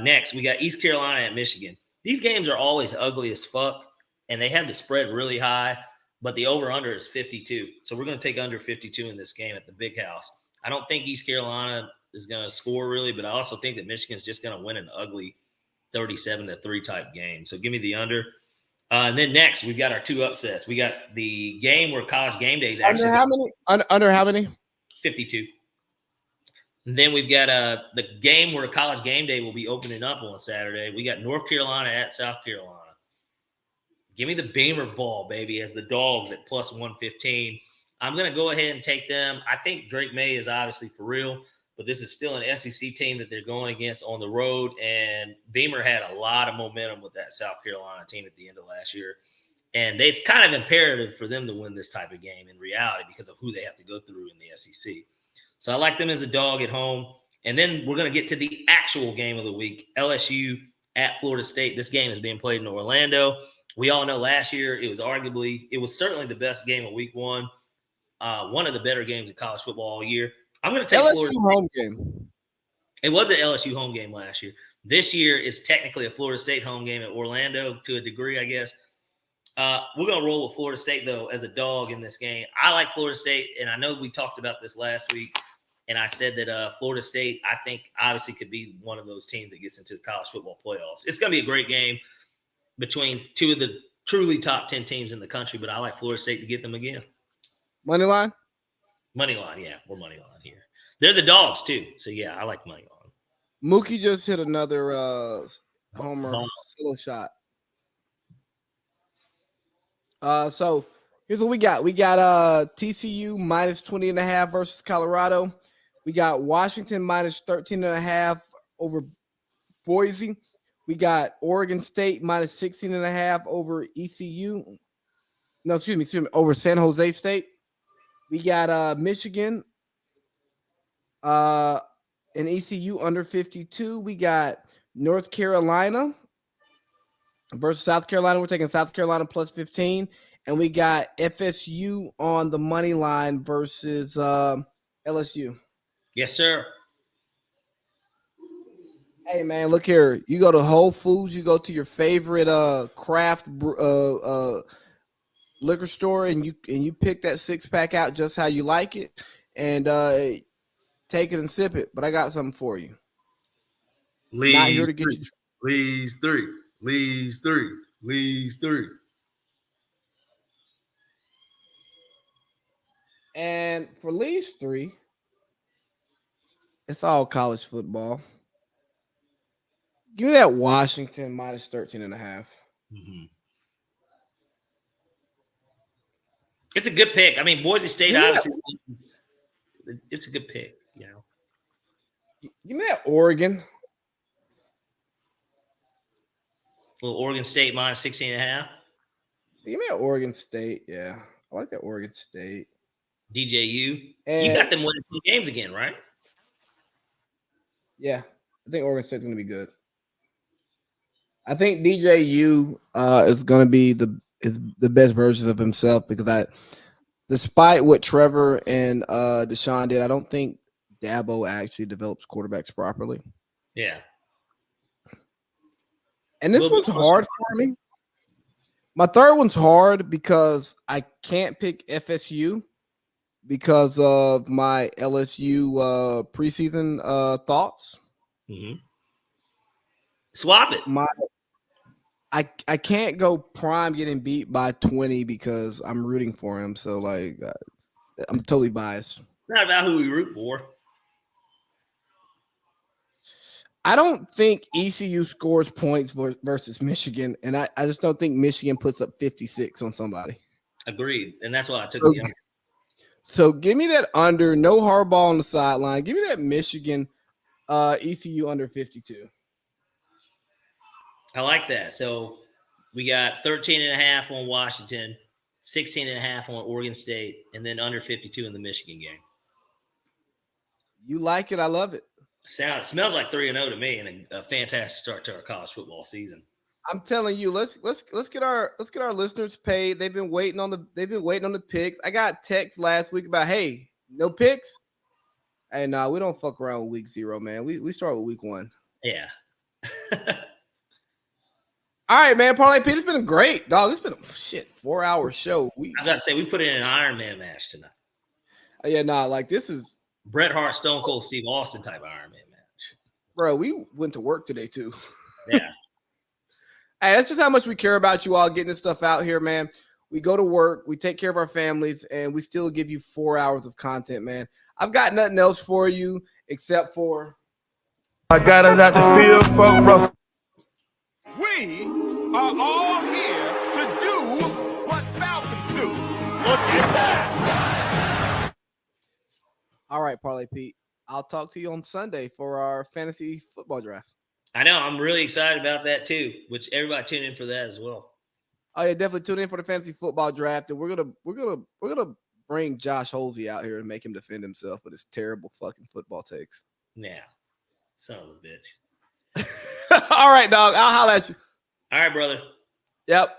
Next, we got East Carolina at Michigan. These games are always ugly as fuck, and they have the spread really high, but the over-under is 52. So we're going to take under 52 in this game at the Big House. I don't think East Carolina is going to score really, but I also think that Michigan's just going to win an ugly 37-3 type game. So give me the under. And then next, we've got our 2 upsets. We got the game where College Game Day is actually under how many? 52. And then we've got the game where College Game Day will be opening up on Saturday. We got North Carolina at South Carolina. Give me the Beamer ball, baby, as the dogs at plus 115. I'm going to go ahead and take them. I think Drake May is obviously for real, but this is still an SEC team that they're going against on the road, and Beamer had a lot of momentum with that South Carolina team at the end of last year. And it's kind of imperative for them to win this type of game in reality because of who they have to go through in the SEC. So I like them as a dog at home. And then we're going to get to the actual game of the week, LSU at Florida State. This game is being played in Orlando. We all know last year it was certainly the best game of week 1. One of the better games of college football all year. I'm going to take LSU Florida home game. It was an LSU home game last year. This year is technically a Florida State home game at Orlando to a degree, I guess. We're going to roll with Florida State, though, as a dog in this game. I like Florida State, and I know we talked about this last week. And I said that Florida State, I think, obviously could be one of those teams that gets into the college football playoffs. It's going to be a great game between two of the truly top 10 teams in the country, but I like Florida State to get them again. Money line? Money line, yeah. We're money line here. They're the dogs, too. So, yeah, I like money line. Mookie just hit another homer solo shot. So here's what we got. We got TCU minus 20.5 versus Colorado. We got Washington minus 13.5 over Boise. We got Oregon State minus 16.5 over ECU. No, excuse me, over San Jose State. We got Michigan and ECU under 52. We got North Carolina versus South Carolina. We're taking South Carolina plus 15. And we got FSU on the money line versus LSU. Yes, sir. Hey, man, look here. You go to Whole Foods, you go to your favorite craft liquor store, and you pick that 6-pack out just how you like it, and take it and sip it. But I got something for you. Not here to get you. Lee's three. And for Lee's 3, it's all college football. Give me that Washington minus 13.5. Mm-hmm. It's a good pick. I mean, Boise State, obviously, it's a good pick, you know. Give me that Oregon. Well, Oregon State minus 16.5. Give me that Oregon State. Yeah, I like that Oregon State. DJU. And you got them winning 2 games again, right? Yeah, I think Oregon State's going to be good. I think DJU is going to be the best version of himself because despite what Trevor and Deshaun did, I don't think Dabo actually develops quarterbacks properly. Yeah. And this one's hard for me. My third one's hard because I can't pick FSU because of my LSU preseason thoughts. Mm-hmm. Swap it. I can't go Prime getting beat by 20 because I'm rooting for him. So, like, I'm totally biased. Not about who we root for. I don't think ECU scores points versus Michigan, and I just don't think Michigan puts up 56 on somebody. Agreed, and that's why I took the under. So give me that under, no hardball on the sideline. Give me that Michigan ECU under 52. I like that. So we got 13.5 on Washington, 16.5 on Oregon State, and then under 52 in the Michigan game. You like it? I love it. Smells like 3-0 to me, and a fantastic start to our college football season. I'm telling you, let's get our listeners paid. They've been waiting on the picks. I got text last week about, hey, no picks. Hey, nah, we don't fuck around with week 0, man. We start with week 1. Yeah. All right, man. Parlay Pete, it's been great, dog. It's been a 4-hour show. I gotta say, we put in an Iron Man match tonight. Yeah, nah, like this is Bret Hart, Stone Cold Steve Austin type Iron Man match. Bro, we went to work today too. Yeah. Hey, that's just how much we care about you all getting this stuff out here, man. We go to work, we take care of our families, and we still give you 4 hours of content, man. I've got nothing else for you except for I got it out the field, fuck Russell. We are all here to do what Falcons do. Look at that! All right, Parlay Pete. I'll talk to you on Sunday for our fantasy football draft. I know. I'm really excited about that too, which everybody tune in for that as well. Oh yeah, definitely tune in for the fantasy football draft, and we're gonna bring Josh Holsey out here and make him defend himself with his terrible fucking football takes. Yeah, son of a bitch. All right, dog. I'll holler at you. All right, brother. Yep.